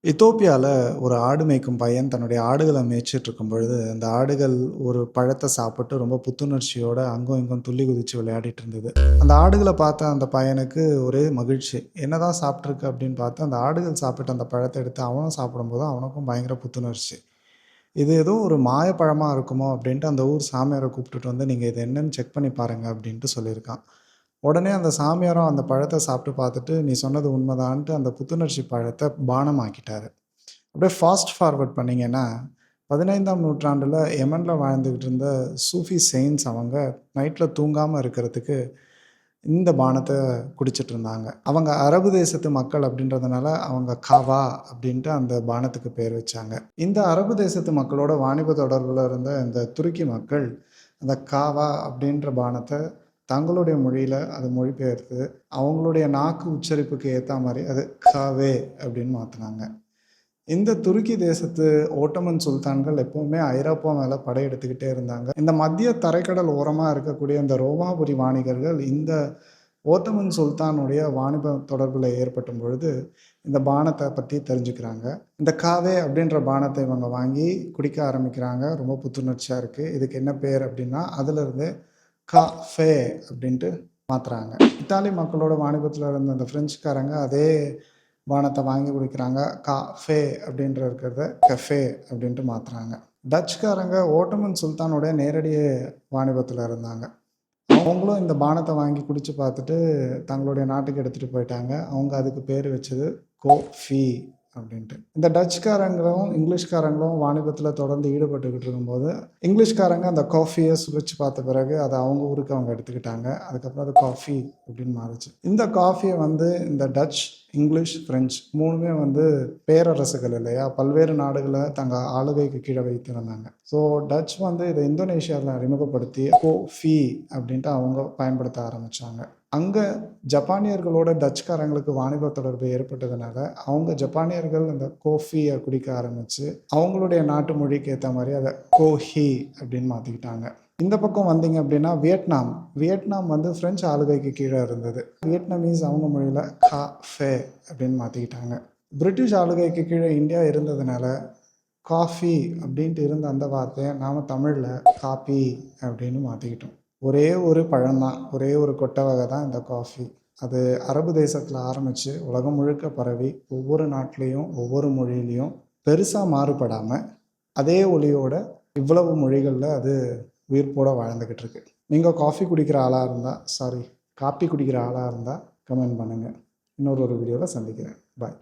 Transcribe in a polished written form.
எத்தோப்பியால ஒரு ஆடு மேய்க்கும் பையன் தன்னுடைய ஆடுகள மேய்ச்சிட்டு இருக்கும் பொழுது, அந்த ஆடுகள் ஒரு பழத்த சாப்பிட்டு ரொம்ப புத்துணர்ச்சியோட அங்கும் இங்கும் துள்ளி குதிச்சு விளையாடிட்டு இருந்தது. அந்த ஆடுகள பார்த்த அந்த பையனுக்கு ஒரே மகிழ்ச்சி. என்னதான் சாப்பிட்டுருக்கு அப்படின்னு பார்த்து, அந்த ஆடுகள் சாப்பிட்ட அந்த பழத்த எடுத்து அவனும் சாப்பிடும்போது அவனுக்கும் பயங்கர புத்துணர்ச்சி. இது ஏதோ ஒரு மாயப்பழமா இருக்குமோ அப்படின்ட்டு அந்த ஊர் சாமியார கூப்பிட்டுட்டு வந்து, "நீங்க இது என்னன்னு செக் பண்ணி பாருங்க" அப்படின்ட்டு சொல்லியிருக்கான். உடனே அந்த சாமியாரும் அந்த பழத்த சாப்பிட்டு பார்த்துட்டு, "நீ சொன்னது உண்மதான்ட்டு" அந்த புத்துணர்ச்சி பழத்த பானமாக்கிட்டாரு. அப்படியே ஃபாஸ்ட் ஃபார்வர்ட் பண்ணீங்கன்னா, 15ஆம் நூற்றாண்டுல யெமன்ல வாழ்ந்துகிட்டு இருந்த சூஃபி செயின்ட்ஸ் அவங்க நைட்ல தூங்காம இருக்கிறதுக்கு இந்த பானத்த குடிச்சிட்டு இருந்தாங்க. அவங்க அரபு தேசத்து மக்கள் அப்படின்றதுனால, அவங்க கவா அப்படின்ட்டு அந்த பானத்துக்கு பேர் வச்சாங்க. இந்த அரபு தேசத்து மக்களோட வாணிப தொடர்புல இருந்த இந்த துருக்கி மக்கள், அந்த காவா அப்படின்ற பானத்த தங்களுடைய மொழியில அத மொழிபெயர்த்து, அவங்களுடைய நாக்கு உச்சரிப்புக்கு ஏத்தா மாரி அது காவே அப்படின்னு மாத்துனாங்க. இந்த துருக்கி தேசத்து ஓட்டமன் சுல்தான்கள் எப்பவுமே ஐரோப்பா மேல படையெடுத்துக்கிட்டே இருந்தாங்க. இந்த மத்திய தரைக்கடல் ஓரமா இருக்கக்கூடிய இந்த ரோமாபுரி வாணிகர்கள் இந்த ஓட்டமன் சுல்தானுடைய வாணிப தொடர்புல ஏற்படும் பொழுது, இந்த பானத்த பத்தி தெரிஞ்சுக்கிறாங்க. இந்த காவே அப்படின்ற பானத்த இவங்க வாங்கி குடிக்க ஆரம்பிக்கிறாங்க. ரொம்ப புத்துணர்ச்சியா இருக்கு. இதுக்கு என்ன பேர் அப்படின்னா, அதிலிருந்து காஃபே அப்படின்ட்டு மாத்துறாங்க. இத்தாலி மக்களோட வாணிபத்தில இருந்த அந்த பிரெஞ்சுக்காரங்க அதே பானத்த வாங்கி குடிக்கிறாங்க. காஃபே அப்படின்ற இருக்கிறத கஃபே அப்படின்ட்டு மாத்துறாங்க. டச்சுக்காரங்க ஓட்டமன் சுல்தானுடைய நேரடி வாணிபத்தில இருந்தாங்க. அவங்களும் இந்த பானத்த வாங்கி குடிச்சு பார்த்துட்டு, தங்களுடைய நாட்டுக்கு எடுத்துட்டு போயிட்டாங்க. அவங்க அதுக்கு பேரு வச்சது கோஃபி அப்படின்ட்டு. இந்த டச்சுக்காரங்களும், இங்கிலீஷ்காரங்களும் வாணிபத்தில தொடர்ந்து ஈடுபட்டுக்கிட்டு இருக்கும்போது, இங்கிலீஷ்காரங்க அந்த காஃபிய சுவைச்சு பார்த்த பிறகு, அத அவங்க ஊருக்கு அவங்க எடுத்துக்கிட்டாங்க. அதுக்கப்புறம் அது காஃபி அப்படின்னு மாறுச்சு. இந்த காஃபிய வந்து இந்த டச், இங்கிலீஷ், பிரெஞ்சு 3மே வந்து பேரரசுகள் இல்லையா? பல்வேறு நாடுகள தங்க ஆளுகைக்கு கீழ வைத்திருந்தாங்க. ஸோ டச் வந்து இத இந்தோனேஷியால அறிமுகப்படுத்தி கோஃபி அப்படின்ட்டு அவங்க பயன்படுத்த ஆரம்பிச்சாங்க. அங்க ஜப்பானியர்களோட டச்சுக்காரங்களுக்கு வாணிப தொடர்பு ஏற்பட்டதுனால, அவங்க ஜப்பானியர்கள் அந்த கோஃபிய குடிக்க ஆரம்பிச்சு, அவங்களுடைய நாட்டு மொழிக்கு ஏத்த மாரி அத கோஹி அப்படின்னு மாத்திக்கிட்டாங்க. இந்த பக்கம் வந்தீங்க அப்படின்னா வியட்நாம். வியட்நாம் வந்து பிரெஞ்சு ஆளுகைக்கு கீழ இருந்தது. வியட்நாமீஸ் அவங்க மொழியில காஃபே அப்படின்னு மாத்திக்கிட்டாங்க. பிரிட்டிஷ் ஆளுகைக்கு கீழ இந்தியா இருந்ததுனால, காஃபி அப்படின்ட்டு இருந்த அந்த வார்த்தைய நாம தமிழ்ல காப்பி அப்படின்னு மாத்திக்கிட்டோம். ஒரே ஒரு பழம் தான். ஒரே ஒரு கொட்டை வகை தான் இந்த காஃபி. அது அரபு தேசத்தில ஆரம்பிச்சு உலகம் முழுக்க பரவி, ஒவ்வொரு நாட்டிலயும், ஒவ்வொரு மொழியிலயும் பெருசா மாறுபடாம, அதே ஒலியோட இவ்வளவு மொழிகள்ல அது உயிர்ப்போட வாழ்ந்துகிட்டு இருக்கு. நீங்க காஃபி குடிக்கிற ஆளா இருந்தா காப்பி குடிக்கிற ஆளா இருந்தா கமெண்ட் பண்ணுங்க. இன்னொரு வீடியோல சந்திக்கிறேன். பாய்.